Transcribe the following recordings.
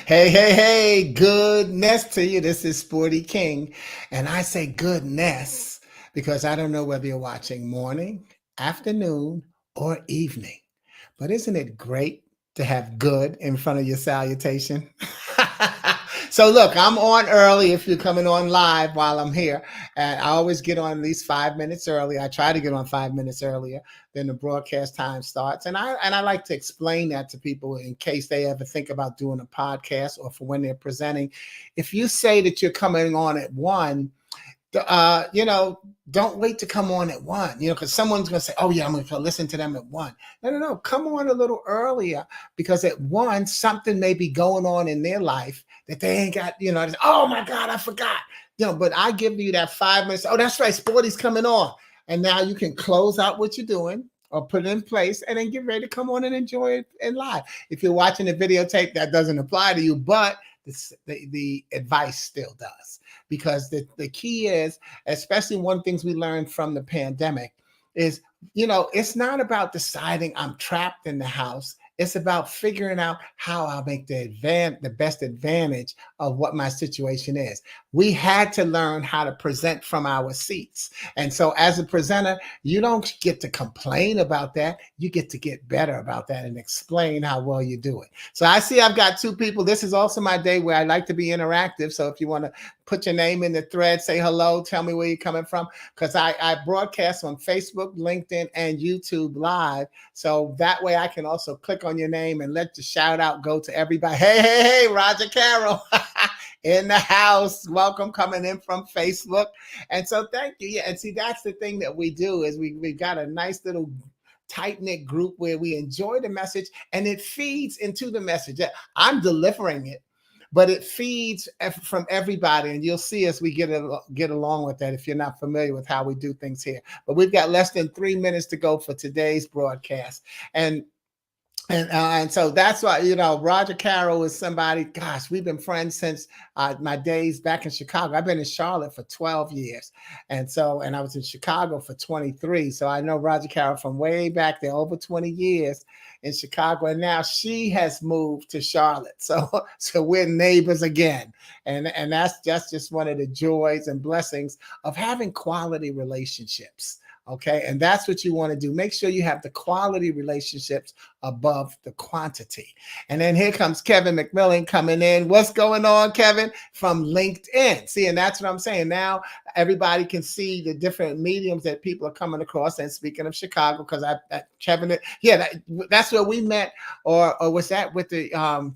Hey, hey, hey, goodness to you. This is Sporty King. And I say goodness because I don't know whether you're watching morning, afternoon, or evening. But isn't it great to have good in front of your salutation? So look, I'm on early if you're coming on live while I'm here. And I always get on at least 5 minutes early. I try to get on 5 minutes earlier than the broadcast time starts. And I like to explain that to people in case they ever think about doing a podcast or for when they're presenting. If you say that you're coming on at 1, don't wait to come on at 1, because someone's going to say, oh, yeah, I'm going to listen to them at 1. No. Come on a little earlier because at 1, something may be going on in their life that they ain't got, oh, my God, I forgot. But I give you that 5 minutes. Oh, that's right. Sporty's coming on. And now you can close out what you're doing or put it in place and then get ready to come on and enjoy it in live. If you're watching the videotape, that doesn't apply to you, but the advice still does. Because the key is, especially one of the things we learned from the pandemic is, it's not about deciding I'm trapped in the house. It's about figuring out how I'll make the best advantage of what my situation is. We had to learn how to present from our seats. And so as a presenter, you don't get to complain about that. You get to get better about that and explain how well you do it. So I see I've got 2 people. This is also my day where I like to be interactive. So if you want to put your name in the thread, say hello, tell me where you're coming from, because I broadcast on Facebook, LinkedIn, and YouTube live. So that way I can also click on your name and let the shout out go to everybody. Hey, Rogercarole in the house. Welcome, coming in from Facebook. And so thank you. Yeah, and see, that's the thing that we do is we've got a nice little tight-knit group where we enjoy the message and it feeds into the message. I'm delivering it, but it feeds from everybody, and you'll see as we get along with that if you're not familiar with how we do things here. But we've got less than 3 minutes to go for today's broadcast. And so that's why, Rogercarole is somebody, gosh, we've been friends since my days back in Chicago. I've been in Charlotte for 12 years. And I was in Chicago for 23. So I know Rogercarole from way back there, over 20 years in Chicago. And now she has moved to Charlotte. So we're neighbors again. And that's just one of the joys and blessings of having quality relationships. Okay. And that's what you want to do. Make sure you have the quality relationships above the quantity. And then here comes Kevin McMillan coming in. What's going on, Kevin? From LinkedIn. See, and that's what I'm saying. Now everybody can see the different mediums that people are coming across. And speaking of Chicago, because Kevin, that's where we met, or was that with the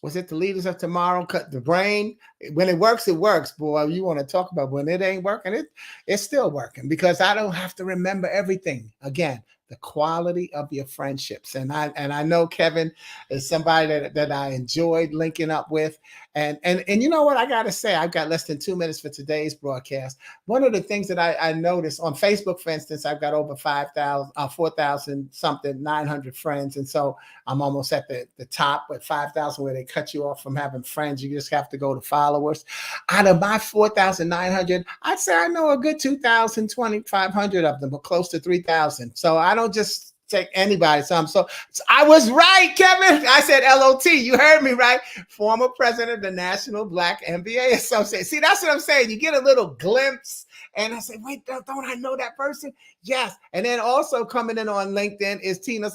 was it the Leaders of Tomorrow? Cut the Brain. When it works, boy. You want to talk about when it ain't working, it's still working because I don't have to remember everything. Again, the quality of your friendships. And I know Kevin is somebody that I enjoyed linking up with. And you know what I got to say? I've got less than 2 minutes for today's broadcast. One of the things that I noticed on Facebook, for instance, I've got over 4,000 something, 900 friends. And so I'm almost at the top with 5,000 where they cut you off from having friends. You just have to go to followers. Out of my 4,900, I'd say I know a good 2,000, 2,500 of them, or close to 3,000. So I don't just take anybody. So I was right, Kevin. I said LOT. You heard me right. Former president of the National Black MBA Association. See, that's what I'm saying. You get a little glimpse. And I say, wait, don't I know that person? Yes. And then also coming in on LinkedIn is Tina,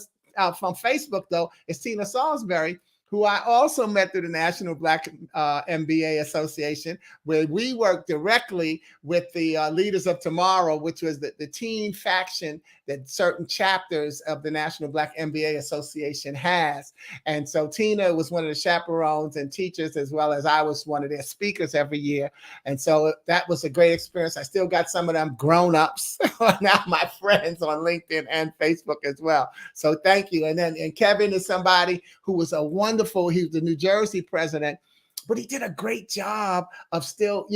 from Facebook, though, is Tina Salisbury, who I also met through the National Black MBA Association, where we worked directly with the Leaders of Tomorrow, which was the teen faction that certain chapters of the National Black MBA Association has. And so Tina was one of the chaperones and teachers, as well as I was one of their speakers every year. And so that was a great experience. I still got some of them grown-ups, now my friends on LinkedIn and Facebook as well. So thank you. And Kevin is somebody who was a wonderful, he was the New Jersey president, but he did a great job of still,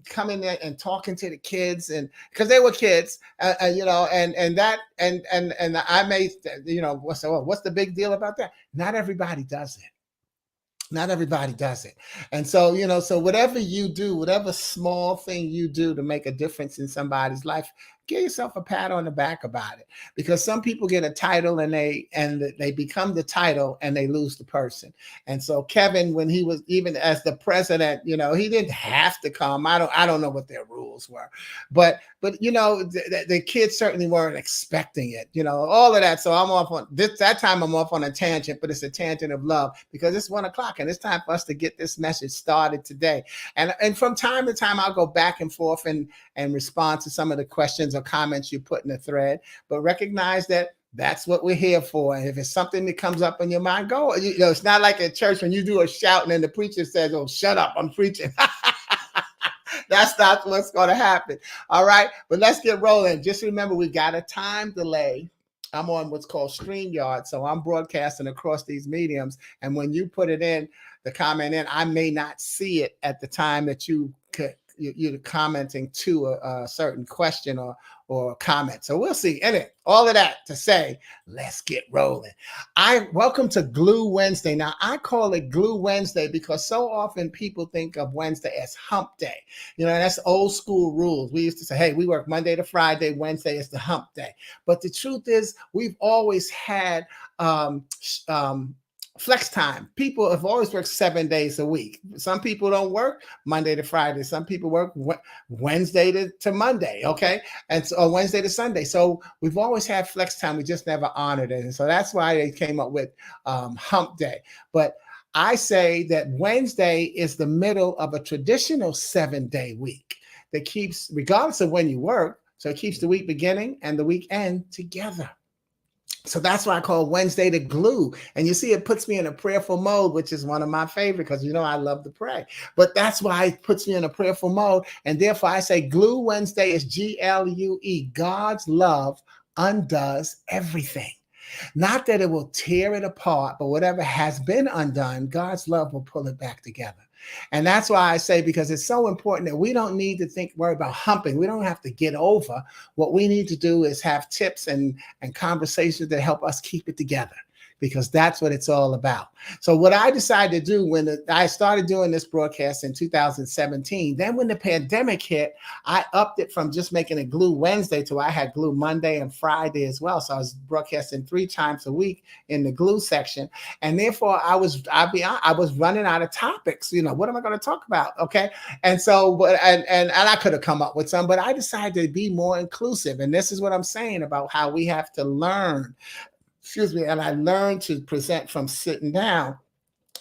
coming there and talking to the kids, and because they were kids, and I made, what's the big deal about that? Not everybody does it. Not everybody does it. And so, so whatever you do, whatever small thing you do to make a difference in somebody's life, give yourself a pat on the back about it, because some people get a title and they become the title and they lose the person. And so Kevin, when he was even as the president, he didn't have to come. I don't know what their rules were, but the kids certainly weren't expecting it, all of that. So I'm off on this, that time I'm off on a tangent, but it's a tangent of love, because it's 1:00 and it's time for us to get this message started today. And from time to time, I'll go back and forth and respond to some of the questions or comments you put in the thread, but recognize that that's what we're here for. And if it's something that comes up in your mind, go. It's not like at church when you do a shout and then the preacher says, "Oh, shut up, I'm preaching." That's not what's going to happen. All right. But let's get rolling. Just remember, we got a time delay. I'm on what's called StreamYard. So I'm broadcasting across these mediums. And when you put it in, the comment in, I may not see it at the time that you're commenting to a certain question or comment. So we'll see. Anyway, all of that to say, let's get rolling. Welcome to Glue Wednesday. Now, I call it Glue Wednesday because so often people think of Wednesday as hump day. That's old school rules. We used to say, hey, we work Monday to Friday. Wednesday is the hump day. But the truth is, we've always had flex time. People have always worked 7 days a week. Some people don't work Monday to Friday. Some people work Wednesday to Monday, okay? And so Wednesday to Sunday. So we've always had flex time. We just never honored it. And so that's why they came up with hump day. But I say that Wednesday is the middle of a traditional 7-day week that keeps, regardless of when you work, so it keeps the week beginning and the weekend together. So that's why I call Wednesday the glue. And you see, it puts me in a prayerful mode, which is one of my favorite, because I love to pray. But that's why it puts me in a prayerful mode. And therefore I say Glue Wednesday is GLUE. God's love undoes everything. Not that it will tear it apart, but whatever has been undone, God's love will pull it back together. And that's why I say, because it's so important that we don't need to worry about humping. We don't have to get over. What we need to do is have tips and conversations that help us keep it together, because that's what it's all about. So what I decided to do when I started doing this broadcast in 2017, then when the pandemic hit, I upped it from just making it Glue Wednesday to I had Glue Monday and Friday as well. So I was broadcasting 3 times a week in the Glue section. And therefore I was running out of topics. What am I going to talk about? Okay. And so, and I could have come up with some, but I decided to be more inclusive. And this is what I'm saying about how we have to learn. And I learned to present from sitting down,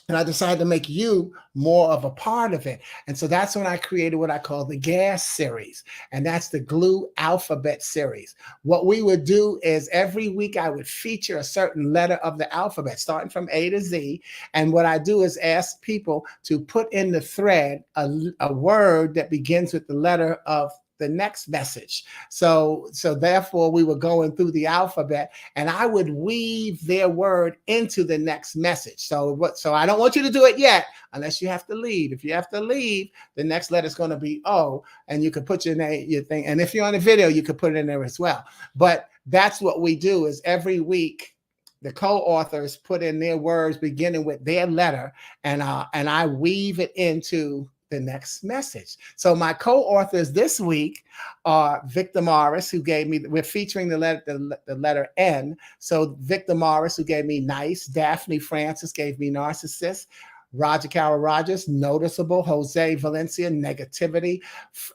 and I decided to make you more of a part of it. And so that's when I created what I call the GAS series, and that's the Glue Alphabet series. What we would do is every week I would feature a certain letter of the alphabet, starting from A to Z. And what I do is ask people to put in the thread a word that begins with the letter of the next message. So therefore we were going through the alphabet, and I would weave their word into the next message. So I don't want you to do it yet unless you have to leave. If you have to leave, the next letter is going to be O, and you can put your name, your thing. And if you're on a video, you could put it in there as well. But that's what we do, is every week the co-authors put in their words beginning with their letter, and I weave it into the next message. So my co-authors this week are Victor Morris, who gave me, we're featuring the letter N. So Victor Morris, who gave me nice. Daphne Francis gave me narcissist. Rogercarole Rogers, noticeable. Jose Valencia, negativity.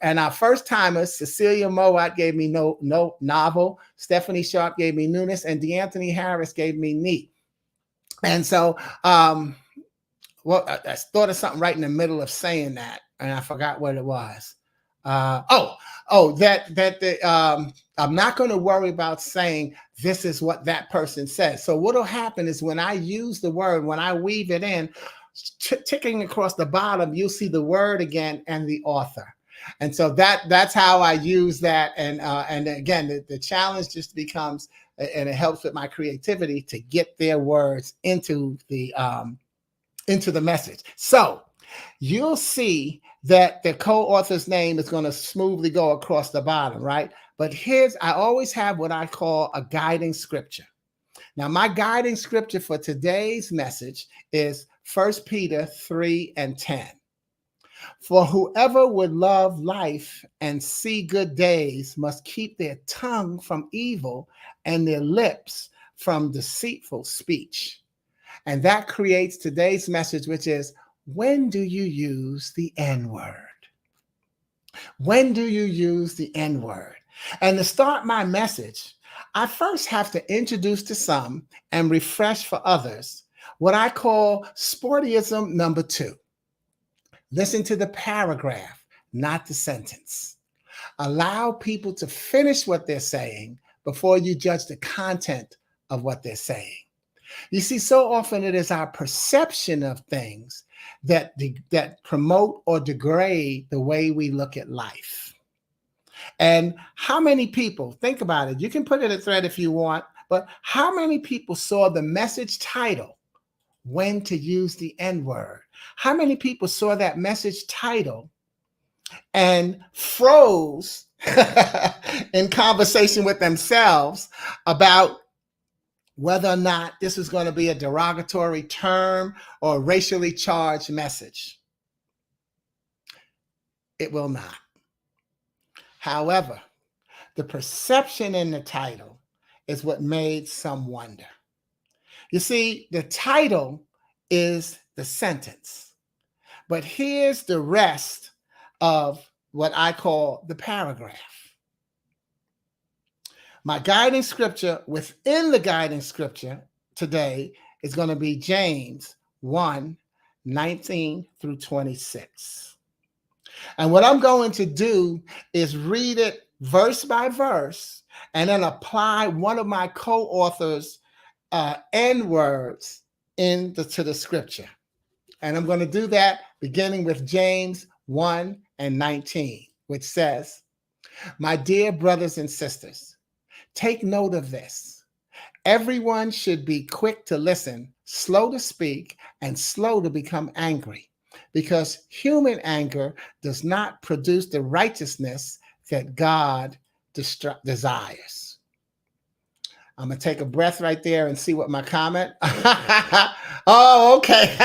And our first timers, Cecilia Mowatt gave me no novel. Stephanie Sharpe gave me newness, and D'Anthony Harris gave me neat. And so, well, I thought of something right in the middle of saying that, and I forgot what it was. I'm not going to worry about saying this is what that person says. So what will happen is when I use the word, when I weave it in, ticking across the bottom, you'll see the word again and the author. And so that's how I use that. And again, the challenge just becomes, and it helps with my creativity to get their words into the message. So you'll see that the co-author's name is going to smoothly go across the bottom, right? But I always have what I call a guiding scripture. Now, my guiding scripture for today's message is 1 Peter 3:10. For whoever would love life and see good days must keep their tongue from evil and their lips from deceitful speech. And that creates today's message, which is, when do you use the N word? When do you use the N word? And to start my message, I first have to introduce to some and refresh for others what I call sportyism number 2. Listen to the paragraph, not the sentence. Allow people to finish what they're saying before you judge the content of what they're saying. You see, so often it is our perception of things that promote or degrade the way we look at life. And how many people, think about it, you can put it in a thread if you want, but how many people saw the message title, When to Use the N Word? How many people saw that message title and froze in conversation with themselves about whether or not this was going to be a derogatory term or a racially charged message? It will not. However, the perception in the title is what made some wonder. You see, the title is the sentence, but here's the rest of what I call the paragraph. My guiding scripture within the guiding scripture today is going to be James 1:19 through 26. And what I'm going to do is read it verse by verse and then apply one of my co-authors' N words to the scripture. And I'm going to do that beginning with James 1:19, which says, "My dear brothers and sisters, take note of this. Everyone should be quick to listen, slow to speak, and slow to become angry, because human anger does not produce the righteousness that God desires." I'm going to take a breath right there and see what my comment. Oh, okay.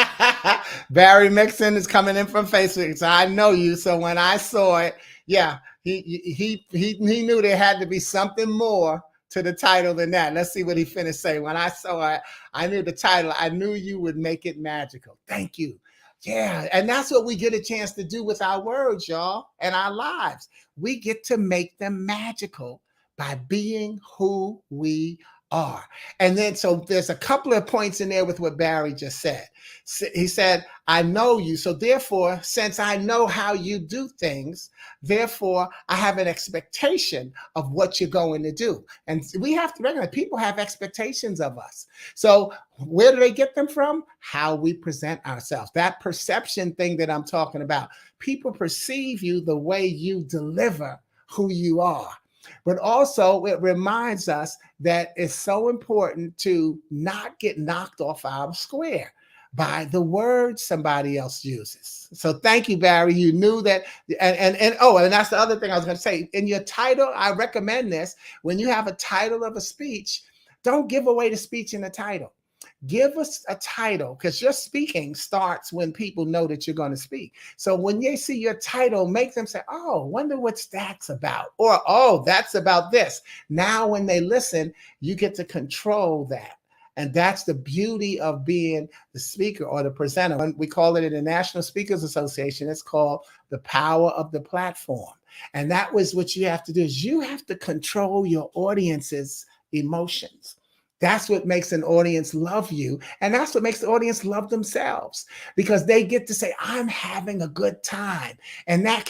Barry Mixon is coming in from Facebook. So I know you. So when I saw it, yeah, he knew there had to be something more to the title than that. Let's see what he finished saying. When I saw it, I knew the title. I knew you would make it magical. Thank you. Yeah, and that's what we get a chance to do with our words, y'all, and our lives. We get to make them magical by being who we are. And then, so there's a couple of points in there with what Barry just said. He said, I know you. So therefore, since I know how you do things, therefore, I have an expectation of what you're going to do. And we have to recognize people have expectations of us. So where do they get them from? How we present ourselves. That perception thing that I'm talking about. People perceive you the way you deliver who you are. But also, it reminds us that it's so important to not get knocked off our square by the words somebody else uses. So thank you, Barry. You knew that. And that's the other thing I was going to say. In your title, I recommend this. When you have a title of a speech, don't give away the speech in the title. Give us a title, because your speaking starts when people know that you're going to speak. So when they see your title, make them say, oh, wonder what that's about. Or, oh, that's about this. Now, when they listen, you get to control that. And that's the beauty of being the speaker or the presenter. We call it in the National Speakers Association. It's called the power of the platform. And that was what you have to do, is you have to control your audience's emotions. That's what makes an audience love you. And that's what makes the audience love themselves, because they get to say, I'm having a good time. And that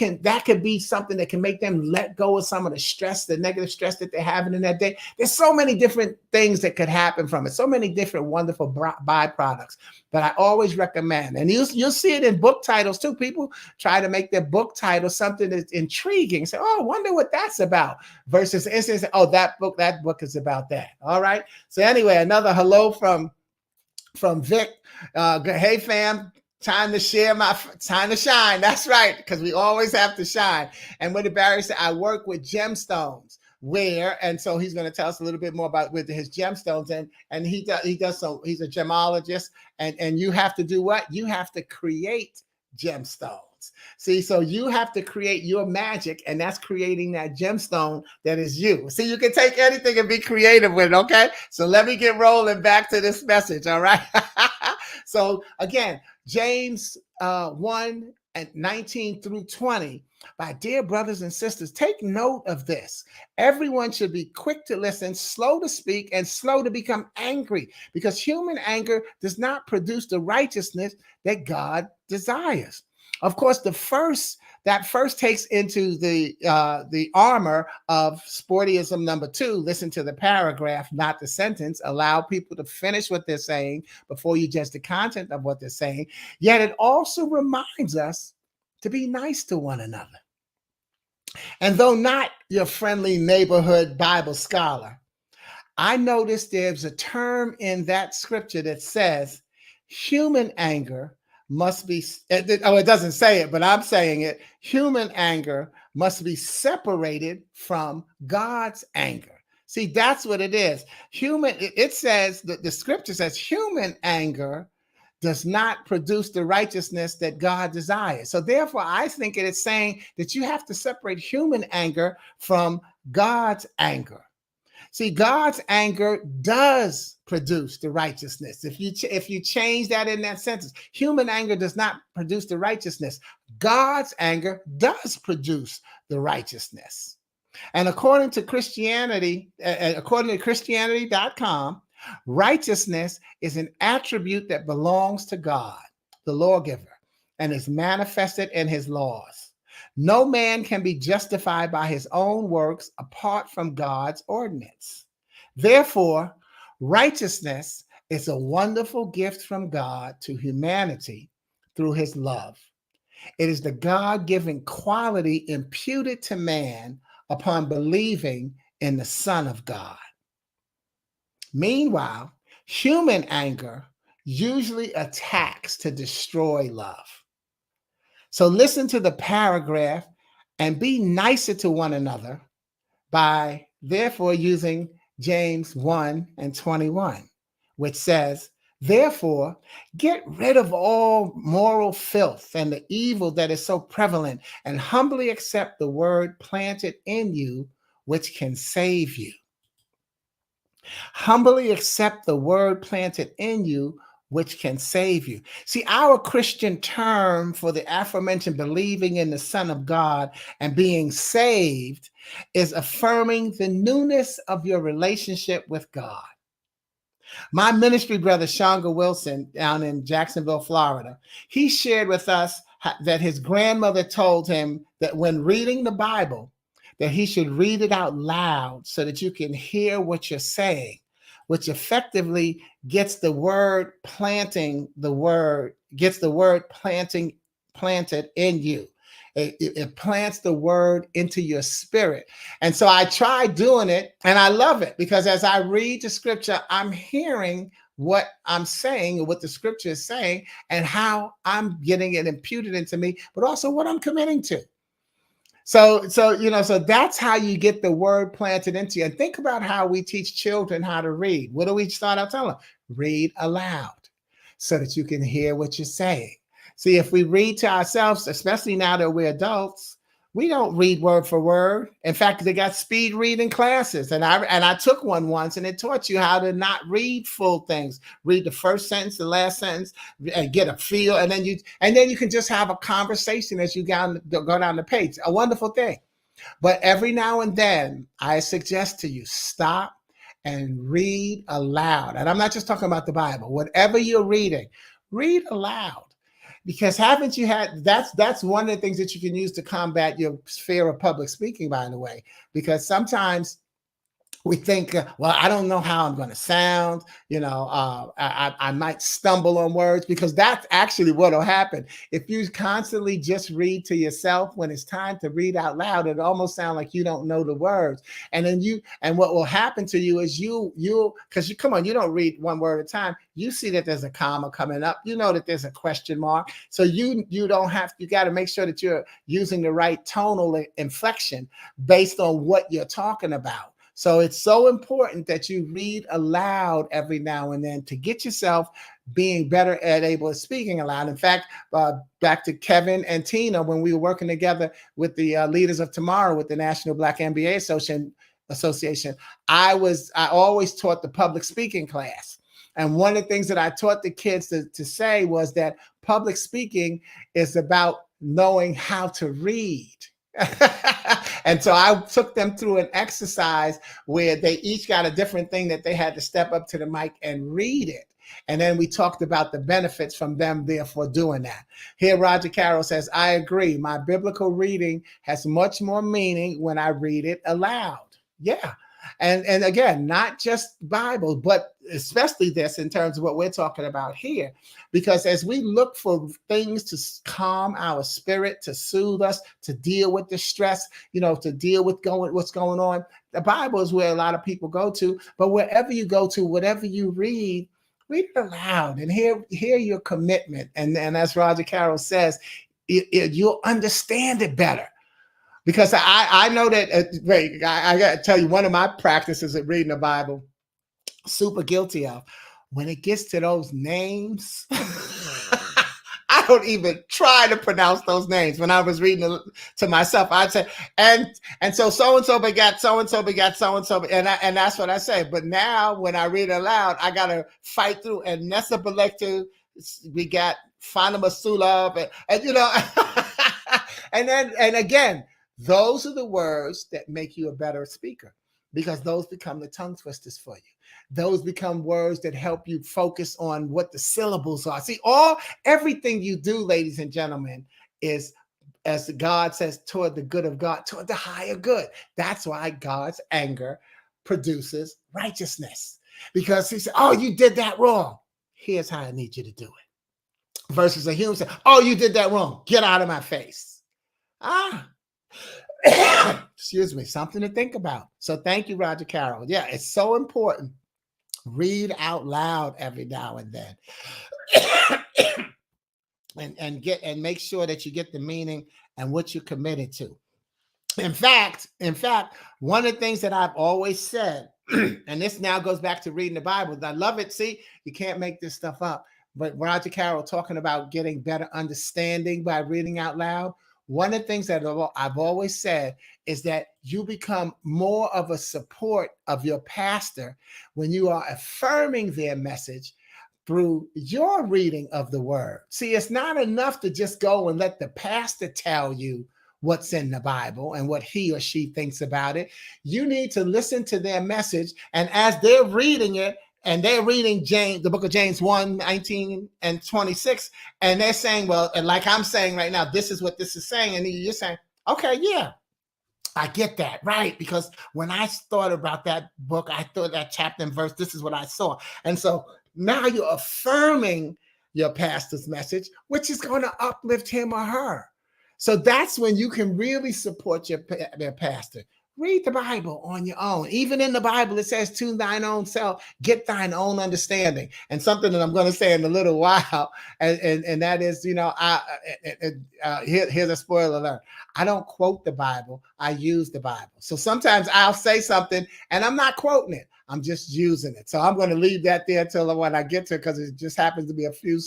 could be something that can make them let go of some of the stress, the negative stress that they're having in that day. There's so many different things that could happen from it. So many different wonderful byproducts. But I always recommend, and you'll see it in book titles too. People try to make their book title something that's intriguing. Say, oh, I wonder what that's about. Versus instance, oh, that book is about that. All right. So anyway, another hello from Vic. Hey fam, time to shine. That's right, because we always have to shine. And what did Barry say? I work with gemstones. And so he's going to tell us a little bit more about with his gemstones, and he does so. He's a gemologist, and you have to do what? You have to create gemstones. gemstones. See, so you have to create your magic, and that's creating that gemstone that is you. See, you can take anything and be creative with it, okay? So let me get rolling back to this message, all right? So again, James 1 and 19 through 20. My dear brothers and sisters, take note of this. Everyone should be quick to listen, slow to speak, and slow to become angry, because human anger does not produce the righteousness that God desires. Of course, that first takes into the armor of sportyism number 2. Listen to the paragraph, not the sentence. Allow people to finish what they're saying before you judge the content of what they're saying. Yet it also reminds us to be nice to one another. And though not your friendly neighborhood Bible scholar, I noticed there's a term in that scripture that says human anger must be, oh, it doesn't say it, but I'm saying it. Human anger must be separated from God's anger. See, that's what it is. It says, the scripture says human anger does not produce the righteousness that God desires. So therefore, I think it is saying that you have to separate human anger from God's anger. See, God's anger does produce the righteousness. If you change that in that sentence, human anger does not produce the righteousness. God's anger does produce the righteousness. And according to Christianity, according to Christianity.com, righteousness is an attribute that belongs to God, the lawgiver, and is manifested in his laws. No man can be justified by his own works apart from God's ordinance. Therefore, righteousness is a wonderful gift from God to humanity through his love. It is the God-given quality imputed to man upon believing in the Son of God. Meanwhile, human anger usually attacks to destroy love. So listen to the paragraph and be nicer to one another by therefore using James 1 and 21, which says, therefore, get rid of all moral filth and the evil that is so prevalent, and humbly accept the word planted in you, which can save you. Humbly accept the word planted in you, which can save you. See, our Christian term for the aforementioned believing in the Son of God and being saved is affirming the newness of your relationship with God. My ministry brother, Shonga Wilson, down in Jacksonville, Florida, he shared with us that his grandmother told him that when reading the Bible, that he should read it out loud so that you can hear what you're saying, which effectively gets the word planted in you. It plants the word into your spirit. And so I tried doing it, and I love it, because as I read the scripture, I'm hearing what I'm saying and what the scripture is saying and how I'm getting it imputed into me, but also what I'm committing to. So that's how you get the word planted into you. And think about how we teach children how to read. What do we start out telling them? Read aloud so that you can hear what you're saying. See, if we read to ourselves, especially now that we're adults, we don't read word for word. In fact, they got speed reading classes, and I took one once, and it taught you how to not read full things. Read the first sentence, the last sentence, and get a feel, and then you can just have a conversation as you go down the page. A wonderful thing. But every now and then, I suggest to you, stop and read aloud. And I'm not just talking about the Bible. Whatever you're reading, read aloud. Because haven't you had, that's one of the things that you can use to combat your fear of public speaking, by the way, because sometimes we think, well, I don't know how I'm going to sound. I might stumble on words, because that's actually what will happen. If you constantly just read to yourself, when it's time to read out loud, it almost sounds like you don't know the words. And what will happen to you is because you don't read one word at a time. You see that there's a comma coming up. You know that there's a question mark. So you got to make sure that you're using the right tonal inflection based on what you're talking about. So it's so important that you read aloud every now and then to get yourself being better at able to speaking aloud. In fact, back to Kevin and Tina, when we were working together with the Leaders of Tomorrow with the National Black MBA Association, I always taught the public speaking class. And one of the things that I taught the kids to say was that public speaking is about knowing how to read. And so I took them through an exercise where they each got a different thing that they had to step up to the mic and read it. And then we talked about the benefits from them, therefore, doing that. Here, Rogercarole says, I agree. My biblical reading has much more meaning when I read it aloud. Yeah. And again, not just Bible, but especially this in terms of what we're talking about here. Because as we look for things to calm our spirit, to soothe us, to deal with the stress, to deal with what's going on, the Bible is where a lot of people go to. But wherever you go to, whatever you read it aloud and hear your commitment. And as Rogercarole says, you'll understand it better. Because I know that, I got to tell you, one of my practices at reading the Bible, super guilty of, when it gets to those names, I don't even try to pronounce those names. When I was reading to myself, I'd say, and so begat so-and-so begat so-and-so. And that's what I say. But now when I read it aloud, I got to fight through, and Nessa Belektu begat Fanama Sulab, and again, those are the words that make you a better speaker, because those become the tongue twisters for you. Those become words that help you focus on what the syllables are. See, everything you do, ladies and gentlemen, is, as God says, toward the good of God, toward the higher good. That's why God's anger produces righteousness, because he said, oh, you did that wrong. Here's how I need you to do it. Versus a human saying, oh, you did that wrong. Get out of my face. Excuse me, something to think about. So thank you, Rogercarole. Yeah, it's so important. Read out loud every now and then. and make sure that you get the meaning and what you're committed to. In fact, one of the things that I've always said, and this now goes back to reading the Bible. I love it. See, you can't make this stuff up. But Rogercarole talking about getting better understanding by reading out loud. One of the things that I've always said is that you become more of a support of your pastor when you are affirming their message through your reading of the word. See, it's not enough to just go and let the pastor tell you what's in the Bible and what he or she thinks about it. You need to listen to their message, and as they're reading it, and they're reading the book of James 1:19 and 26, and they're saying, well, and like I'm saying right now, this is what this is saying. And you're saying, okay, yeah, I get that, right? Because when I thought about that book, I thought that chapter and verse, this is what I saw. And so now you're affirming your pastor's message, which is going to uplift him or her. So that's when you can really support their pastor. Read the Bible on your own. Even in the Bible, it says, to thine own self, get thine own understanding. And something that I'm going to say in a little while, and that is, here's a spoiler alert. I don't quote the Bible. I use the Bible. So sometimes I'll say something and I'm not quoting it. I'm just using it. So I'm going to leave that there till when I get to it, because it just happens to be a few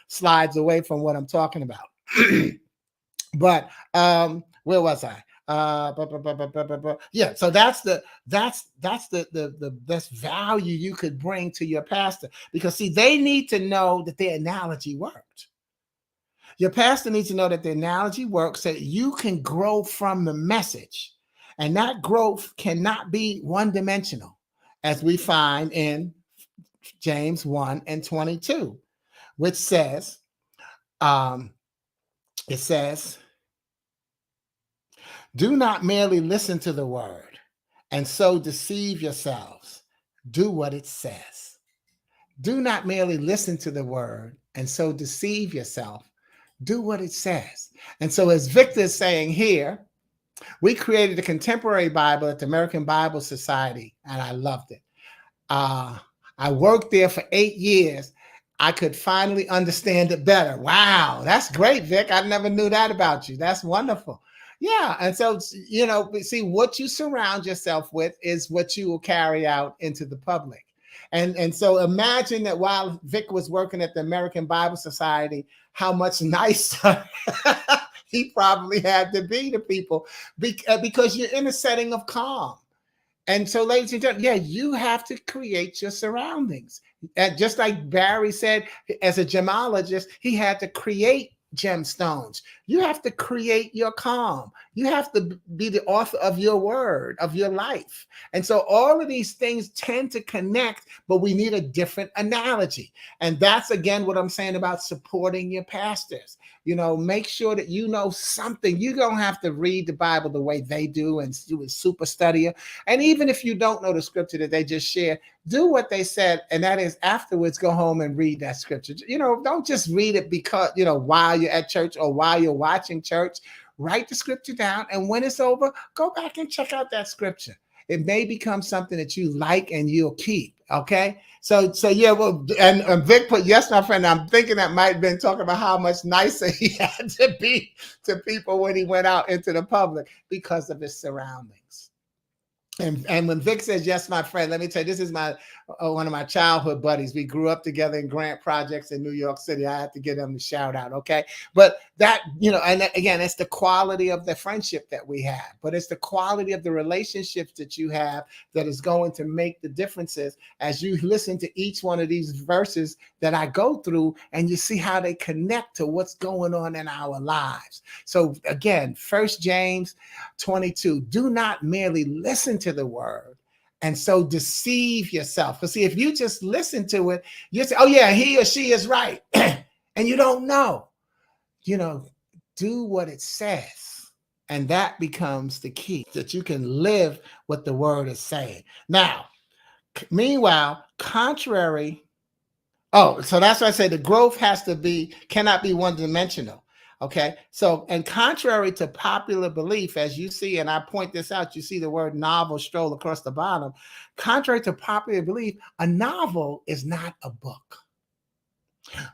slides away from what I'm talking about. But where was I? Yeah, so that's the best value you could bring to your pastor, because see, they need to know that their analogy worked. Your pastor needs to know that the analogy works, so that you can grow from the message, and that growth cannot be one-dimensional, as we find in James 1:22, which says, it says, do not merely listen to the word and so deceive yourselves. Do what it says. Do not merely listen to the word and so deceive yourself. Do what it says. And so, as Victor is saying here, we created a contemporary Bible at the American Bible Society, and I loved it. I worked there for 8 years. I could finally understand it better. Wow, that's great, Vic. I never knew that about you. That's wonderful. Yeah, and so, see, what you surround yourself with is what you will carry out into the public. And so imagine that while Vic was working at the American Bible Society, how much nicer he probably had to be to people because you're in a setting of calm. And so, ladies and gentlemen, yeah, you have to create your surroundings. And just like Barry said, as a gemologist, he had to create gemstones. You have to create your calm. You have to be the author of your word, of your life. And so all of these things tend to connect, but we need a different analogy. And that's, again, what I'm saying about supporting your pastors. Make sure that you know something. You don't have to read the Bible the way they do and do a super study. And even if you don't know the scripture that they just share, do what they said, and that is afterwards go home and read that scripture. Don't just read it because, while you're at church or while you're watching church. Write the scripture down, and when it's over, go back and check out that scripture. It may become something that you like and you'll keep. Okay. So yeah, well, and Vic put, yes, my friend, I'm thinking that might have been talking about how much nicer he had to be to people when he went out into the public because of his surroundings. And when Vic says, yes, my friend, let me tell you, this is my one of my childhood buddies. We grew up together in grant projects in New York City. I have to give him a shout out, okay? But that, and again, it's the quality of the friendship that we have, but it's the quality of the relationships that you have that is going to make the differences as you listen to each one of these verses that I go through, and you see how they connect to what's going on in our lives. So again, 1 James 22, do not merely listen to the word and so deceive yourself. Because see, if you just listen to it, you say, oh yeah, he or she is right. And you don't know. Do what it says. And that becomes the key, that you can live what the word is saying. Now, meanwhile, contrary. Oh, so that's why I say the growth cannot be one-dimensional. Okay. So, and contrary to popular belief, as you see, and I point this out, you see the word novel stroll across the bottom. Contrary to popular belief, a novel is not a book.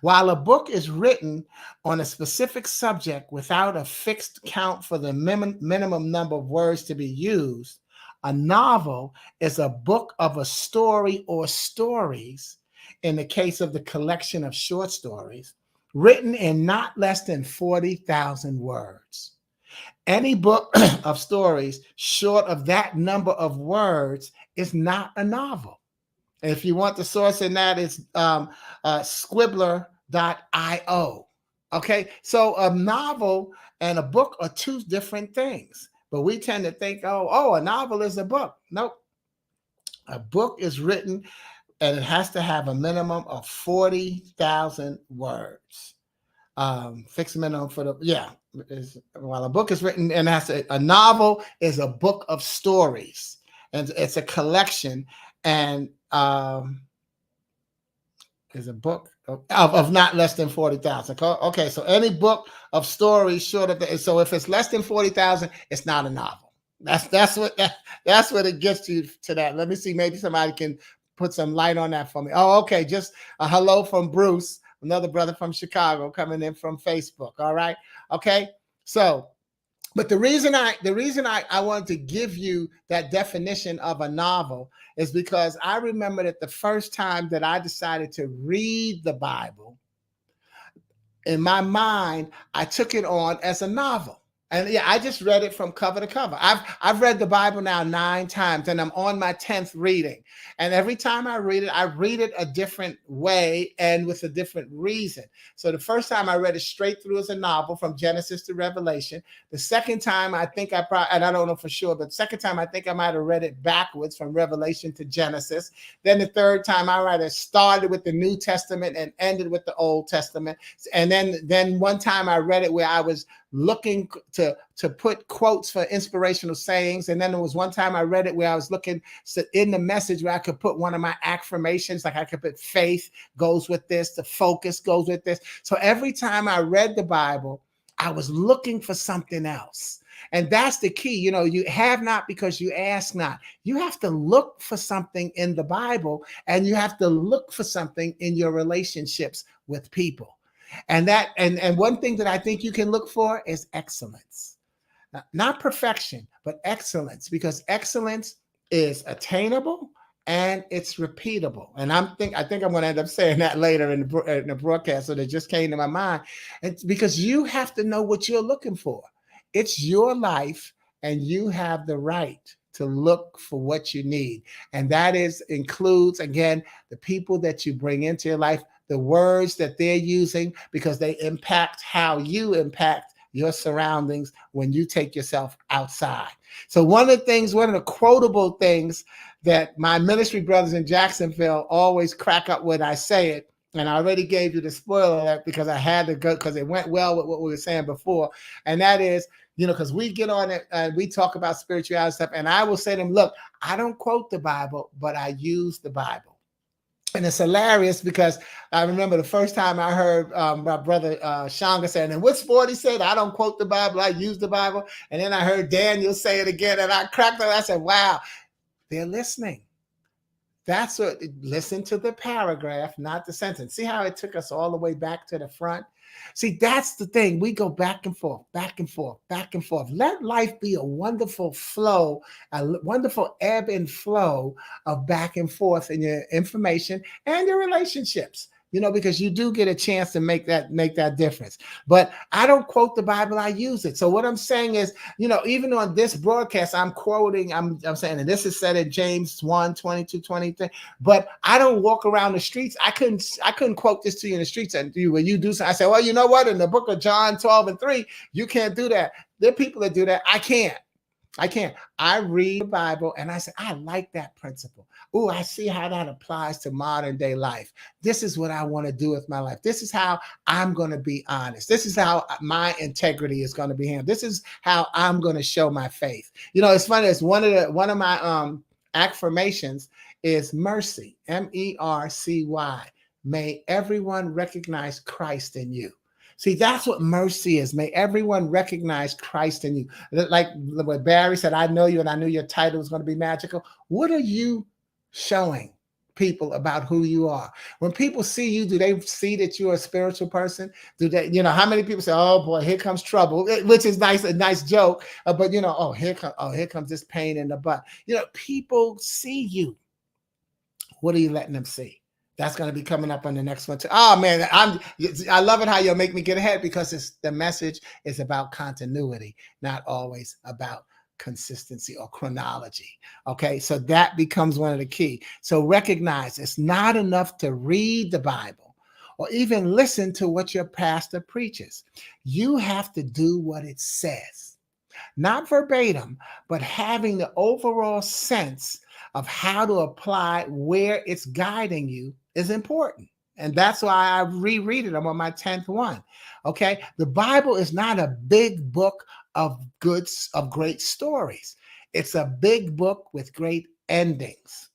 While a book is written on a specific subject without a fixed count for the minimum number of words to be used, a novel is a book of a story or stories, in the case of the collection of short stories, written in not less than 40,000 words. Any book of stories short of that number of words is not a novel. And if you want the source in that, it's squibbler.io. Okay, so a novel and a book are two different things. But we tend to think, oh, a novel is a book. Nope. A book is written and it has to have a minimum of 40,000 words. Fixed minimum for while a book is written and a novel is a book of stories, and it's a collection, and is a book of not less than 40,000. Okay, so any book of stories short of so if it's less than 40,000, it's not a novel. That's what it gets you to that. Let me see, maybe somebody can put some light on that for me. Oh, okay, just a hello from Bruce, another brother from Chicago coming in from Facebook. All right, okay. So, but the reason I wanted to give you that definition of a novel is because I remember that the first time that I decided to read the Bible, in my mind, I took it on as a novel. And yeah, I just read it from cover to cover. I've read the Bible now 9 times, and I'm on my 10th reading. And every time I read it a different way and with a different reason. So the first time I read it straight through as a novel from Genesis to Revelation. The second time I think and I don't know for sure, but the second time I think I might have read it backwards from Revelation to Genesis. Then the third time I might have started with the New Testament and ended with the Old Testament. And then one time I read it where I was looking to put quotes for inspirational sayings. And then there was one time I read it where I was looking in the message where I could put one of my affirmations, like I could put faith goes with this, the focus goes with this. So every time I read the Bible, I was looking for something else. And that's the key. You have not because you ask not. You have to look for something in the Bible, and you have to look for something in your relationships with people. And one thing that I think you can look for is excellence. Not perfection, but excellence, because excellence is attainable and it's repeatable. And I think I'm going to end up saying that later in the broadcast. So that just came to my mind. It's because you have to know what you're looking for. It's your life, and you have the right to look for what you need. And that is includes, again, the people that you bring into your life, the words that they're using, because they impact how you impact your surroundings when you take yourself outside. So one of the quotable things that my ministry brothers in Jacksonville always crack up when I say it, and I already gave you the spoiler alert because I had to go, because it went well with what we were saying before, and that is, because we get on it and we talk about spirituality stuff, and I will say to them, look, I don't quote the Bible, but I use the Bible. And it's hilarious because I remember the first time I heard my brother Shanga saying, and what sport he said, I don't quote the Bible, I use the Bible. And then I heard Daniel say it again, and I cracked up. I said, wow, they're listening. That's what, listen to the paragraph, not the sentence. See how it took us all the way back to the front? See, that's the thing. We go back and forth, back and forth, back and forth. Let life be a wonderful flow, a wonderful ebb and flow of back and forth in your information and your relationships. Because you do get a chance to make that difference. But I don't quote the Bible, I use it. So what I'm saying is, even on this broadcast, I'm quoting, I'm saying, and this is said in James 1:22-23, but I don't walk around the streets. I couldn't quote this to you in the streets. And when you do something, I say, well, you know what? In the book of John 12:3, you can't do that. There are people that do that. I can't. I read the Bible and I say, I like that principle. Oh, I see how that applies to modern day life. This is what I want to do with my life. This is how I'm going to be honest. This is how my integrity is going to be handled. This is how I'm going to show my faith. It's funny. It's one of my affirmations is mercy, MERCY. May everyone recognize Christ in you. See, that's what mercy is. May everyone recognize Christ in you. Like what Barry said, I know you and I knew your title was going to be magical. What are you showing people about who you are? When people see you, do they see that you're a spiritual person? Do they, how many people say, oh boy, here comes trouble, which is nice, a nice joke. But here comes this pain in the butt. People see you. What are you letting them see? That's going to be coming up on the next one too. Oh man, I love it how you'll make me get ahead, because the message is about continuity, not always about consistency or chronology. Okay, so that becomes one of the key. So recognize it's not enough to read the Bible or even listen to what your pastor preaches. You have to do what it says, not verbatim, but having the overall sense of how to apply where it's guiding you is important. And that's why I reread it. I'm on my 10th one. Okay. The Bible is not a big book of great stories. It's a big book with great endings.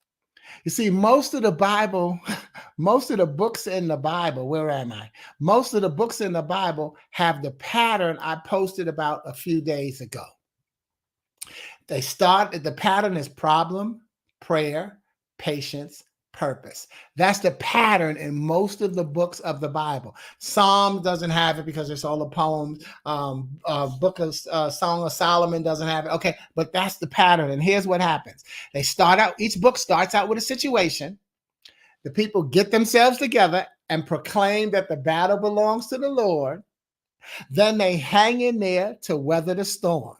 You see, most of the books in the Bible, where am I? Most of the books in the Bible have the pattern I posted about a few days ago. The pattern is problem, prayer, patience, purpose. That's the pattern in most of the books of the Bible. Psalm doesn't have it because it's all a poem. Book of Song of Solomon doesn't have it. Okay, but that's the pattern. And here's what happens. Each book starts out with a situation. The people get themselves together and proclaim that the battle belongs to the Lord. Then they hang in there to weather the storm.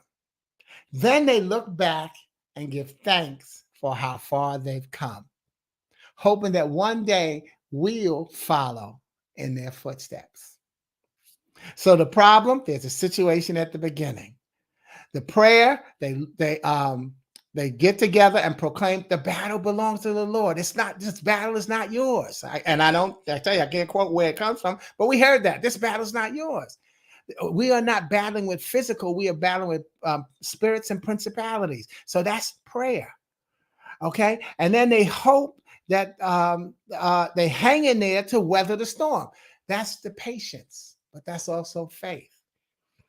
Then they look back and give thanks for how far they've come, hoping that one day we'll follow in their footsteps. So the problem, there's a situation at the beginning. The prayer, they get together and proclaim the battle belongs to the Lord. It's not, this battle is not yours. I tell you, I can't quote where it comes from, but we heard that this battle is not yours. We are not battling with physical. We are battling with spirits and principalities. So that's prayer. Okay. And then they hope that they hang in there to weather the storm. That's the patience, but that's also faith.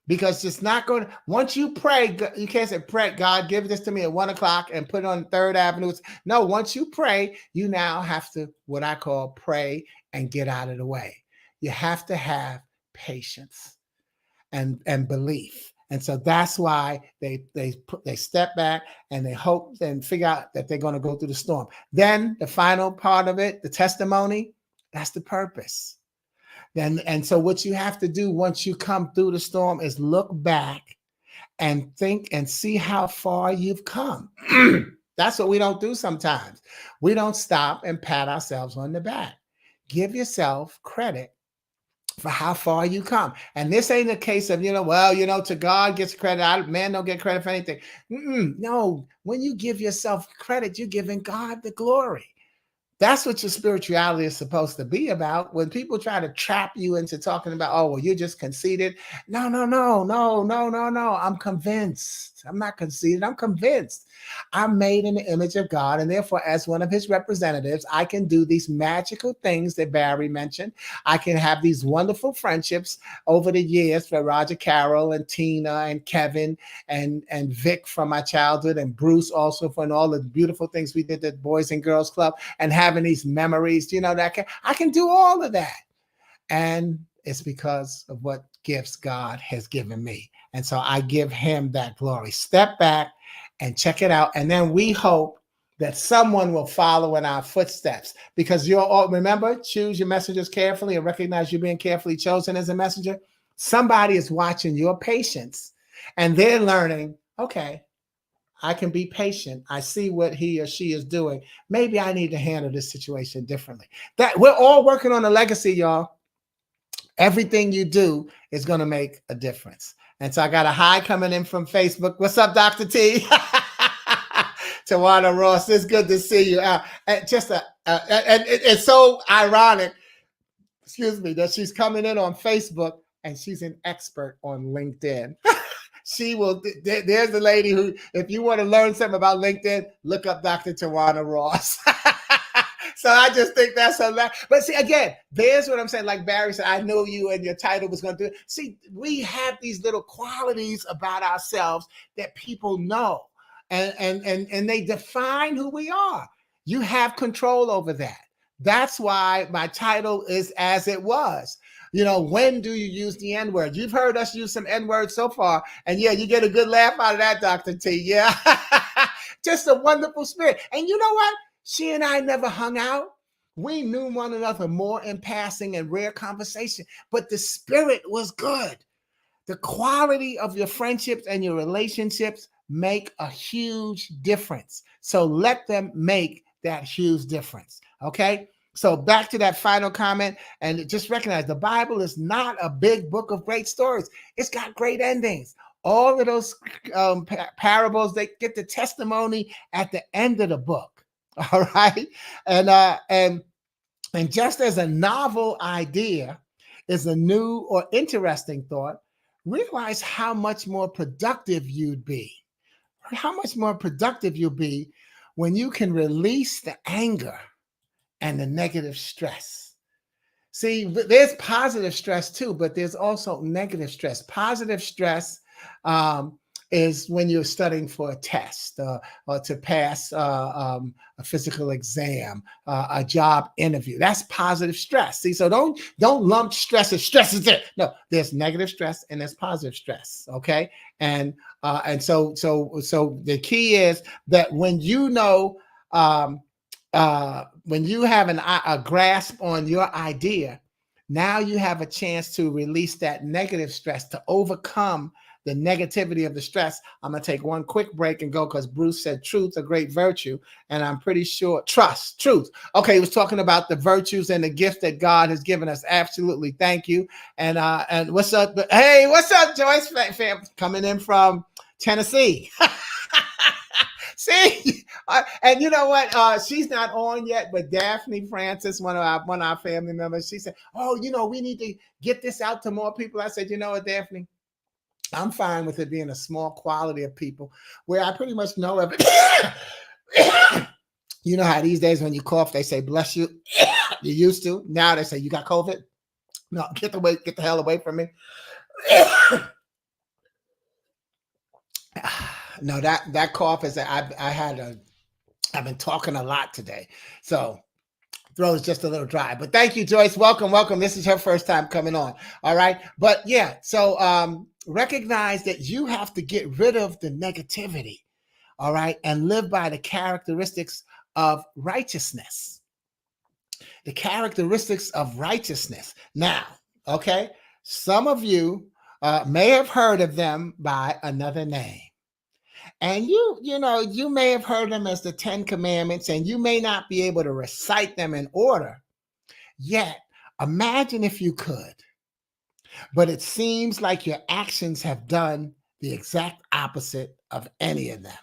Because it's not going to, once you pray, you can't say, pray, God, give this to me at 1:00 and put it on 3rd Avenue. No, once you pray, you now have to, what I call, pray and get out of the way. You have to have patience and belief. And so that's why they step back and they hope and figure out that they're going to go through the storm. Then the final part of it, the testimony, that's the purpose. Then, and so what you have to do once you come through the storm is look back and think and see how far you've come. That's what we don't do sometimes. We don't stop and pat ourselves on the back. Give yourself credit for how far you come. And this ain't a case of, to God gets credit. Man don't get credit for anything. No, when you give yourself credit, you're giving God the glory. That's what your spirituality is supposed to be about. When people try to trap you into talking about, oh, well, you're just conceited. No. I'm convinced. I'm not conceited. I'm convinced. I'm made in the image of God. And therefore, as one of his representatives, I can do these magical things that Barry mentioned. I can have these wonderful friendships over the years for Rogercarole and Tina and Kevin and Vic from my childhood and Bruce also for all the beautiful things we did at Boys and Girls Club and having these memories, that I can do all of that. And it's because of what gifts God has given me. And so I give him that glory. Step back and check it out. And then we hope that someone will follow in our footsteps, because remember, choose your messengers carefully and recognize you're being carefully chosen as a messenger. Somebody is watching your patience and they're learning, okay, I can be patient. I see what he or she is doing. Maybe I need to handle this situation differently. That we're all working on a legacy, y'all. Everything you do is going to make a difference. And so I got a hi coming in from Facebook. What's up, Dr. T? Tawana Ross, it's good to see you. It's so ironic, that she's coming in on Facebook and she's an expert on LinkedIn. She will. There's the lady who, if you want to learn something about LinkedIn, look up Dr. Tawana Ross. So I just think that's hilarious. But see, again, there's what I'm saying. Like Barry said, I knew you and your title was going to do it. See, we have these little qualities about ourselves that people know, and they define who we are. You have control over that. That's why my title is As It Was. When do you use the N-word? You've heard us use some N-words so far. And yeah, you get a good laugh out of that, Dr. T. Yeah. Just a wonderful spirit. And you know what? She and I never hung out. We knew one another more in passing and rare conversation, but the spirit was good. The quality of your friendships and your relationships make a huge difference. So let them make that huge difference. Okay? So back to that final comment, and just recognize the Bible is not a big book of great stories. It's got great endings. All of those parables, they get the testimony at the end of the book. All right. And just as a novel idea is a new or interesting thought, realize how much more productive you'd be. How much more productive you'll be when you can release the anger and the negative stress. See, there's positive stress too, but there's also negative stress. Positive stress is when you're studying for a test or to pass a physical exam, a job interview. That's positive stress. See, so don't lump stress as stress is it. No, there's negative stress and there's positive stress. Okay, and so the key is that when when you have a grasp on your idea, now you have a chance to release that negative stress to overcome the negativity of the stress. I'm going to take one quick break and go because Bruce said truth, a great virtue. And I'm pretty sure truth. Okay. He was talking about the virtues and the gift that God has given us. Absolutely. Thank you. And what's up? Hey, what's up, Joyce fam? Coming in from Tennessee. See, and you know what? She's not on yet, but Daphne Francis, one of our family members, she said, "Oh, we need to get this out to more people." I said, "You know what, Daphne? I'm fine with it being a small quality of people where I pretty much know everything." You know how these days when you cough, they say, "Bless you." You used to. Now they say, "You got COVID?" No, get the hell away from me. No, that cough is I've been talking a lot today. So Throat is just a little dry. But thank you, Joyce. Welcome, welcome. This is her first time coming on. All right. But yeah, so recognize that you have to get rid of the negativity, all right, and live by the characteristics of righteousness. The characteristics of righteousness. Now, okay, some of you may have heard of them by another name. And you may have heard them as the 10 Commandments, and you may not be able to recite them in order. Yet, imagine if you could. But it seems like your actions have done the exact opposite of any of them.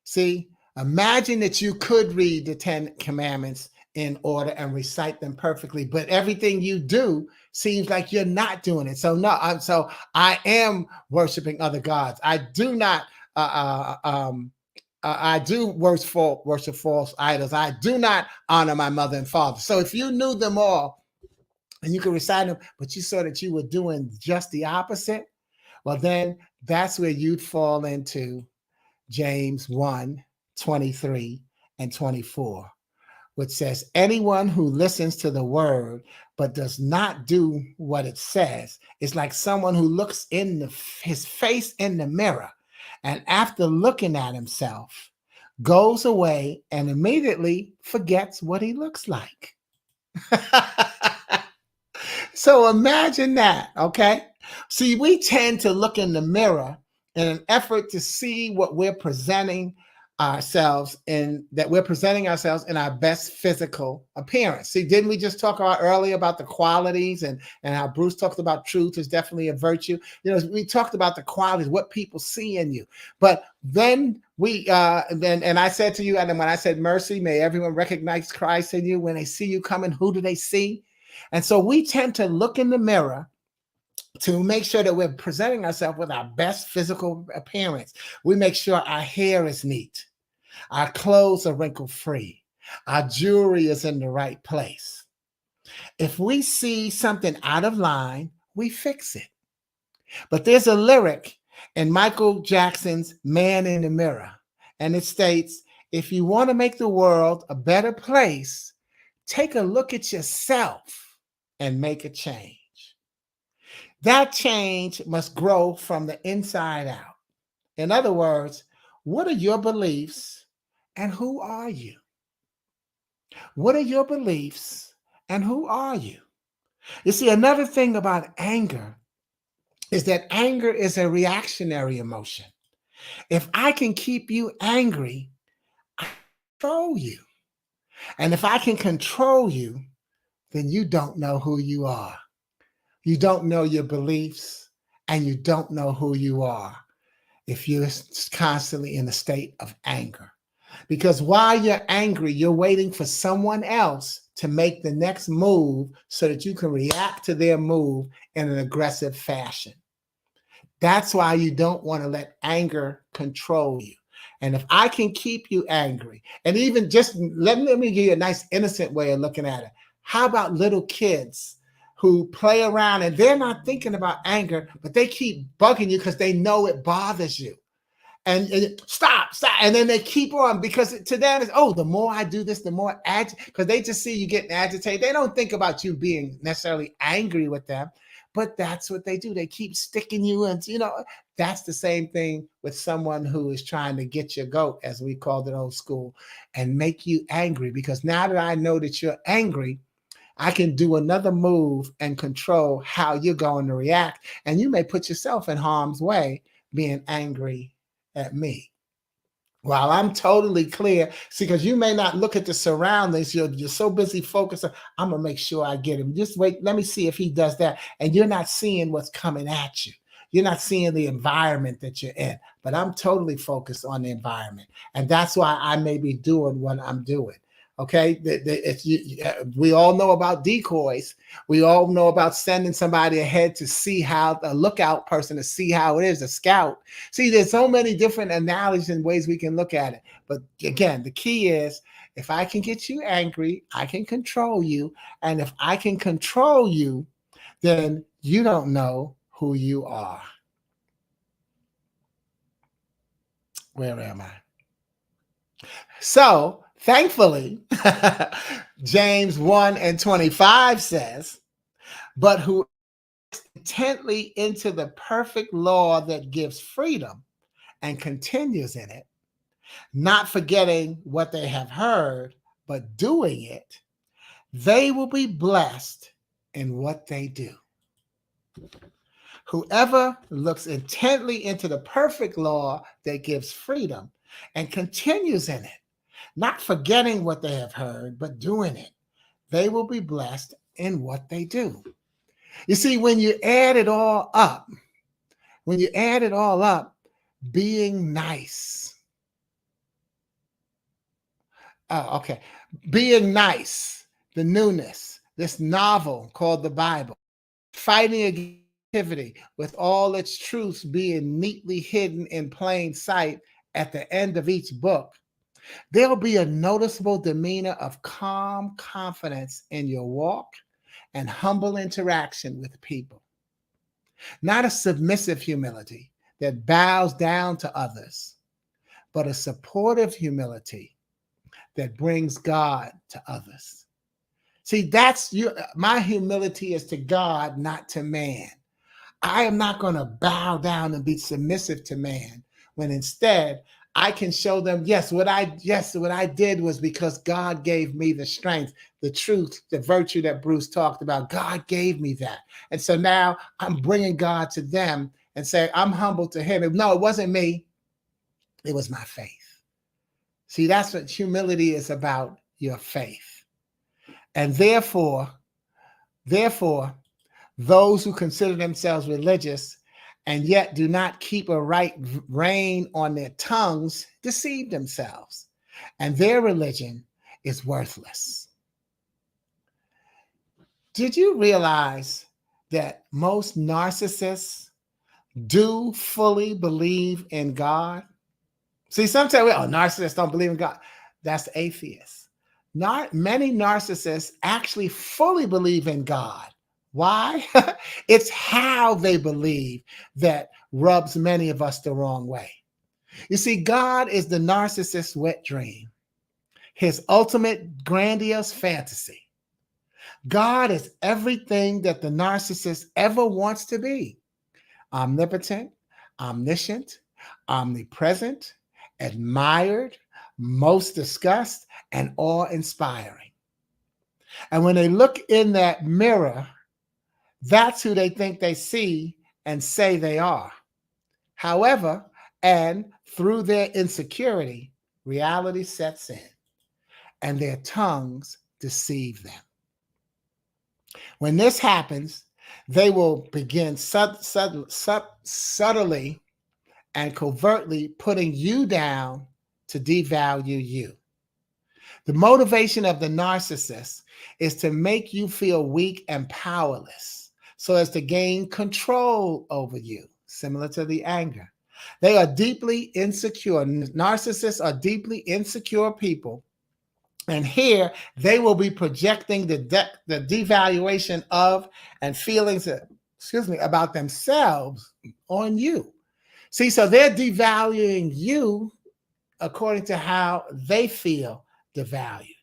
See, imagine that you could read the 10 Commandments in order and recite them perfectly, but everything you do seems like you're not doing it. So no, I am worshiping other gods. I do not. I do worship false idols. I do not honor my mother and father. So if you knew them all and you could recite them, but you saw that you were doing just the opposite, well, then that's where you'd fall into James 1:23 and 24, which says, anyone who listens to the word but does not do what it says is like someone who looks in his face in the mirror, and after looking at himself, goes away and immediately forgets what he looks like. So imagine that, okay? See, we tend to look in the mirror in an effort to see what we're presenting ourselves in, that we're presenting ourselves in our best physical appearance. See, didn't we just talk about earlier about the qualities and how Bruce talked about truth is definitely a virtue? We talked about the qualities, what people see in you. But then and I said to you, and then when I said mercy, may everyone recognize Christ in you. When they see you coming, who do they see? And so we tend to look in the mirror to make sure that we're presenting ourselves with our best physical appearance. We make sure our hair is neat, our clothes are wrinkle-free, our jewelry is in the right place. If we see something out of line, we fix it. But there's a lyric in Michael Jackson's Man in the Mirror, and it states, if you want to make the world a better place, take a look at yourself and make a change. That change must grow from the inside out. In other words, what are your beliefs and who are you? What are your beliefs and who are you? You see, another thing about anger is that anger is a reactionary emotion. If I can keep you angry, I control you. And if I can control you, then you don't know who you are. You don't know your beliefs, and you don't know who you are if you're constantly in a state of anger. Because while you're angry, you're waiting for someone else to make the next move so that you can react to their move in an aggressive fashion. That's why you don't want to let anger control you. And if I can keep you angry, and even just let me give you a nice innocent way of looking at it. How about little kids who play around and they're not thinking about anger, but they keep bugging you because they know it bothers you. And stop. And then they keep on, because to them is, oh, the more I do this, the more because they just see you getting agitated. They don't think about you being necessarily angry with them, but that's what they do. They keep sticking you. And, that's the same thing with someone who is trying to get your goat, as we called it old school, and make you angry. Because now that I know that you're angry, I can do another move and control how you're going to react. And you may put yourself in harm's way being angry at me. While I'm totally clear, see, because you may not look at the surroundings, you're so busy focused on, I'm going to make sure I get him. Just wait, let me see if he does that. And you're not seeing what's coming at you. You're not seeing the environment that you're in. But I'm totally focused on the environment. And that's why I may be doing what I'm doing. Okay, we all know about decoys. We all know about sending somebody ahead to see how, a lookout person to see how it is, a scout. See, there's so many different analogies and ways we can look at it. But again, the key is, if I can get you angry, I can control you. And if I can control you, then you don't know who you are. Where am I? So Thankfully, James 1 and 25 says, but who intently into the perfect law that gives freedom and continues in it, not forgetting what they have heard, but doing it, they will be blessed in what they do. Whoever looks intently into the perfect law that gives freedom and continues in it, not forgetting what they have heard, but doing it, they will be blessed in what they do. You see, when you add it all up, being nice. Oh, okay. Being nice, the newness, this novel called the Bible, fighting against activity with all its truths being neatly hidden in plain sight at the end of each book, there'll be a noticeable demeanor of calm confidence in your walk and humble interaction with people. Not a submissive humility that bows down to others, but a supportive humility that brings God to others. See, that's you. My humility is to God, not to man. I am not going to bow down and be submissive to man, when instead I can show them, what I did was because God gave me the strength, the truth, the virtue that Bruce talked about. God gave me that. And so now I'm bringing God to them and say, I'm humble to him. No, it wasn't me. It was my faith. See, that's what humility is about, your faith. And therefore, those who consider themselves religious and yet do not keep a right rein on their tongues deceive themselves, and their religion is worthless. Did you realize that most narcissists do fully believe in God? See, sometimes narcissists don't believe in God. That's atheists. Many narcissists actually fully believe in God. Why? It's how they believe that rubs many of us the wrong way. You see, God is the narcissist's wet dream, his ultimate grandiose fantasy. God is everything that the narcissist ever wants to be: omnipotent, omniscient, omnipresent, admired, most discussed, and awe-inspiring. And when they look in that mirror, that's who they think they see and say they are. However, and through their insecurity, reality sets in and their tongues deceive them. When this happens, they will begin subtly and covertly putting you down to devalue you. The motivation of the narcissist is to make you feel weak and powerless, so as to gain control over you, similar to the anger. They are deeply insecure. Narcissists are deeply insecure people. And here they will be projecting the devaluation of and feelings, about themselves on you. See, so they're devaluing you according to how they feel devalued.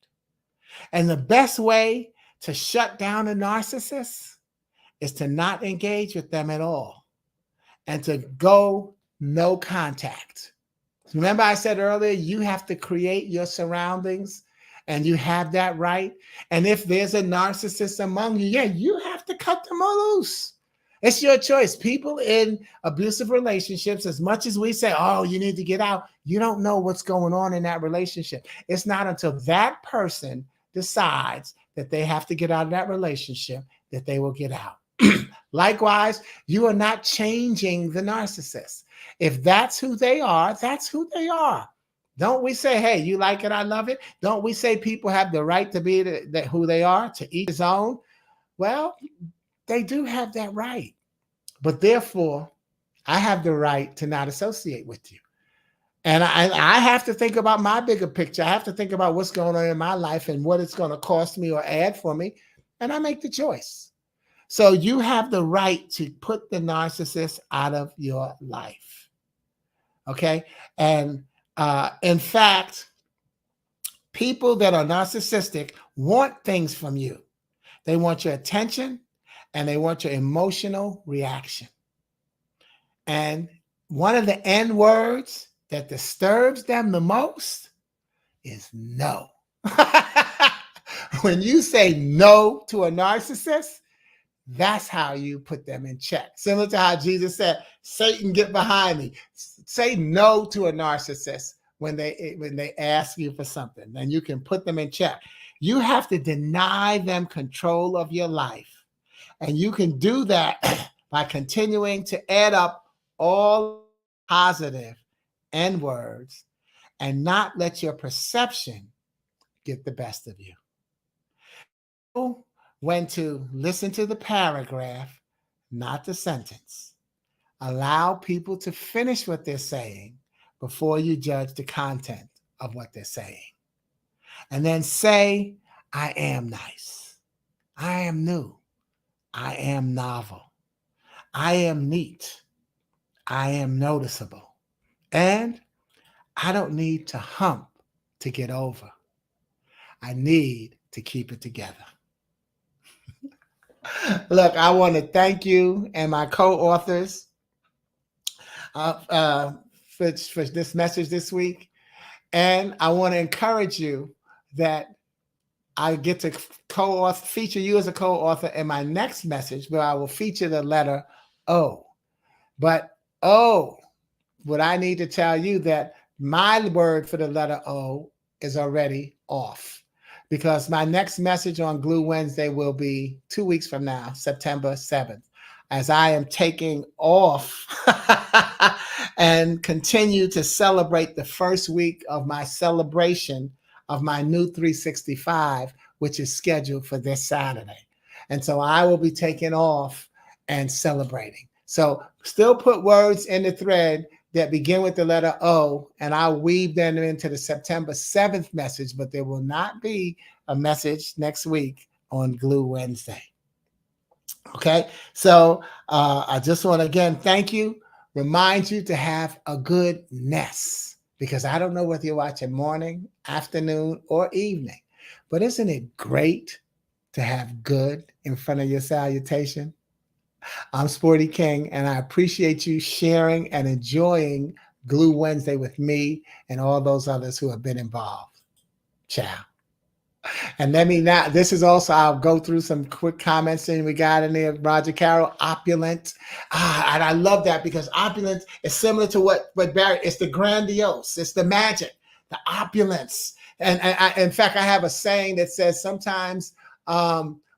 And the best way to shut down a narcissist is to not engage with them at all and to go no contact. Remember I said earlier, you have to create your surroundings, and you have that right. And if there's a narcissist among you, you have to cut them all loose. It's your choice. People in abusive relationships, as much as we say, oh, you need to get out, you don't know what's going on in that relationship. It's not until that person decides that they have to get out of that relationship that they will get out. Likewise, you are not changing the narcissist. If that's who they are, that's who they are. Don't we say, hey, you like it, I love it? Don't we say people have the right to be who they are, to each his own? Well, they do have that right. But therefore, I have the right to not associate with you. And I have to think about my bigger picture. I have to think about what's going on in my life and what it's going to cost me or add for me. And I make the choice. So you have the right to put the narcissist out of your life. Okay? And in fact, People that are narcissistic want things from you. They want your attention and they want your emotional reaction. And one of the N words that disturbs them the most is no. When you say no to a narcissist, that's how you put them in check. Similar to how Jesus said, Satan, get behind me. Say no to a narcissist when they ask you for something, then you can put them in check. You have to deny them control of your life. And you can do that by continuing to add up all positive N words and not let your perception get the best of you. Know when to listen to the paragraph, not the sentence. Allow people to finish what they're saying before you judge the content of what they're saying. And then say, I am nice. I am new. I am novel. I am neat. I am noticeable. And I don't need to hump to get over. I need to keep it together. Look, I want to thank you and my co-authors for this message this week. And I want to encourage you that I get to feature you as a co-author in my next message, where I will feature the letter O. But what I need to tell you that my word for the letter O is already off, because my next message on Glue Wednesday will be 2 weeks from now, September 7th, as I am taking off and continue to celebrate the first week of my celebration of my new 365, which is scheduled for this Saturday. And so I will be taking off and celebrating. So still put words in the thread that begin with the letter O, and I'll weave them into the September 7th message, but there will not be a message next week on Glue Wednesday. Okay, so I just want to again thank you, remind you to have a good nest, because I don't know whether you're watching morning, afternoon, or evening, but isn't it great to have good in front of your salutation? I'm Sporty King, and I appreciate you sharing and enjoying Glue Wednesday with me and all those others who have been involved. Ciao. And let me now, this is also, I'll go through some quick comments and we got in there, Rogercarole, opulent. And I love that, because opulence is similar to what Barry, it's the grandiose, it's the magic, the opulence. And in fact, I have a saying that says sometimes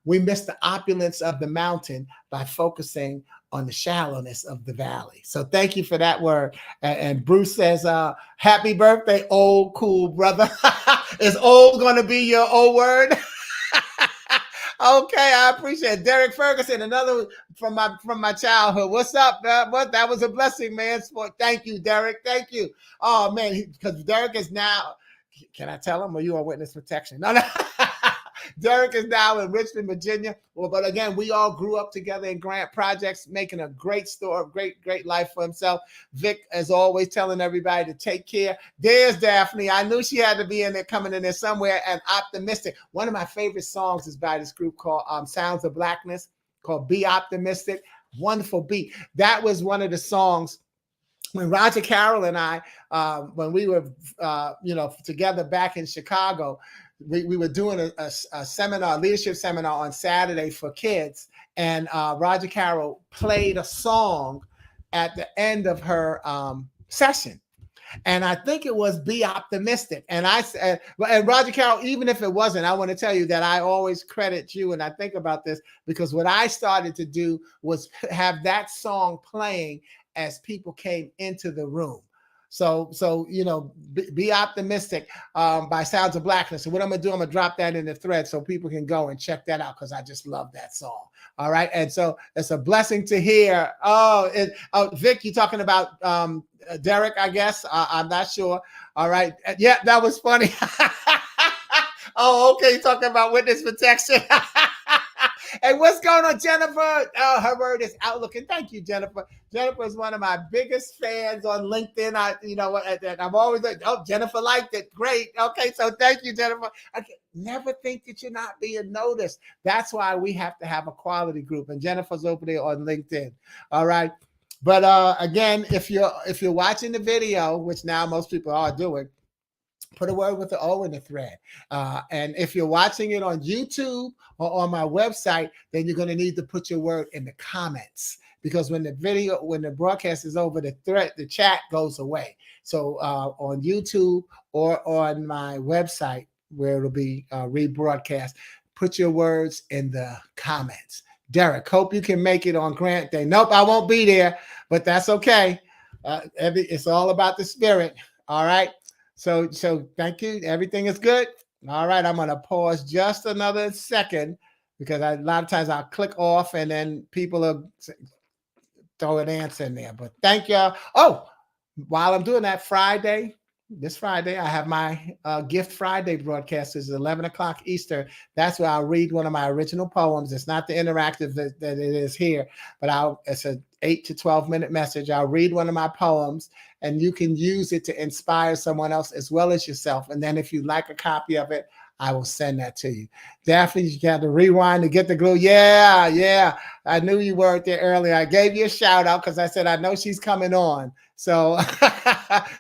we miss the opulence of the mountain by focusing on the shallowness of the valley. So thank you for that word. And Bruce says, happy birthday, old cool brother. Is old going to be your old word? Okay, I appreciate it. Derek Ferguson, another from my childhood. What's up? What? That was a blessing, man. Thank you, Derek. Thank you. Oh, man, because Derek is now, can I tell him, or you on witness protection? No. Derek is now in Richmond, Virginia. Well, but again, we all grew up together in grant projects, making a great story, great life for himself. Vic, as always, telling everybody to take care. There's Daphne. I knew she had to be in there, coming in there somewhere, and optimistic. One of my favorite songs is by this group called Sounds of Blackness, called Be Optimistic. Wonderful beat. That was one of the songs when Rogercarole and I, when we were, together back in Chicago. We were doing a seminar, leadership seminar on Saturday for kids, and Rogercarole played a song at the end of her session. And I think it was Be Optimistic. And I said, and Rogercarole, even if it wasn't, I want to tell you that I always credit you. And I think about this because what I started to do was have that song playing as people came into the room. So Be Optimistic by Sounds of Blackness. So what I'm going to do, I'm going to drop that in the thread so people can go and check that out, because I just love that song. All right. And so it's a blessing to hear. Vic, you talking about Derek, I guess. I'm not sure. All right. Yeah, that was funny. Oh, okay. You're talking about witness protection. Hey, what's going on, Jennifer? Oh, her word is outlook. And thank you, Jennifer. Jennifer is one of my biggest fans on LinkedIn. I've always like, oh, Jennifer liked it. Great. Okay, so thank you, Jennifer. I never think that you're not being noticed. That's why we have to have a quality group. And Jennifer's over there on LinkedIn. All right. But again, if you're watching the video, which now most people are doing, put a word with the O in the thread. And if you're watching it on YouTube or on my website, then you're going to need to put your word in the comments, because when the broadcast is over, the chat goes away. So on YouTube or on my website, where it'll be rebroadcast, put your words in the comments. Derek, hope you can make it on Grant Day. Nope, I won't be there, but that's okay. It's all about the spirit. All right. So thank you. Everything is good. All right. I'm going to pause just another second, because a lot of times I'll click off and then people will throw an answer in there. But thank y'all. Oh, while I'm doing that, this Friday, I have my Gift Friday broadcast. It's 11 o'clock Eastern. That's where I'll read one of my original poems. It's not the interactive that it is here, but it's an 8 to 12 minute message. I'll read one of my poems, and you can use it to inspire someone else as well as yourself. And then if you'd like a copy of it, I will send that to you. Daphne, you got to rewind to get the glue. Yeah. I knew you weren't there earlier. I gave you a shout out because I said, I know she's coming on. So,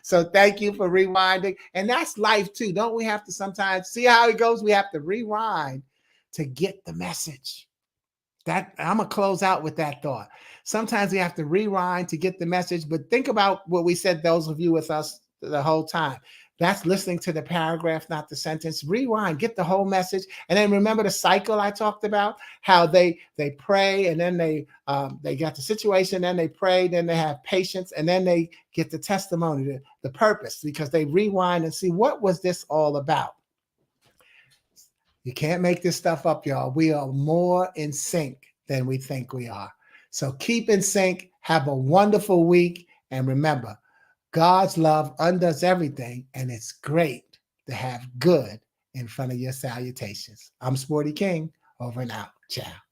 so thank you for rewinding. And that's life too. Don't we have to sometimes see how it goes? We have to rewind to get the message. That I'm going to close out with that thought. Sometimes we have to rewind to get the message, but think about what we said, those of you with us the whole time. That's listening to the paragraph, not the sentence. Rewind, get the whole message. And then remember the cycle I talked about, how they pray, and then they got the situation, then they pray, then they have patience, and then they get the testimony, the purpose, because they rewind and see, what was this all about? You can't make this stuff up, y'all. We are more in sync than we think we are. So keep in sync. Have a wonderful week. And remember, God's love undoes everything, and it's great to have good in front of your salutations. I'm Sporty King. Over and out. Ciao.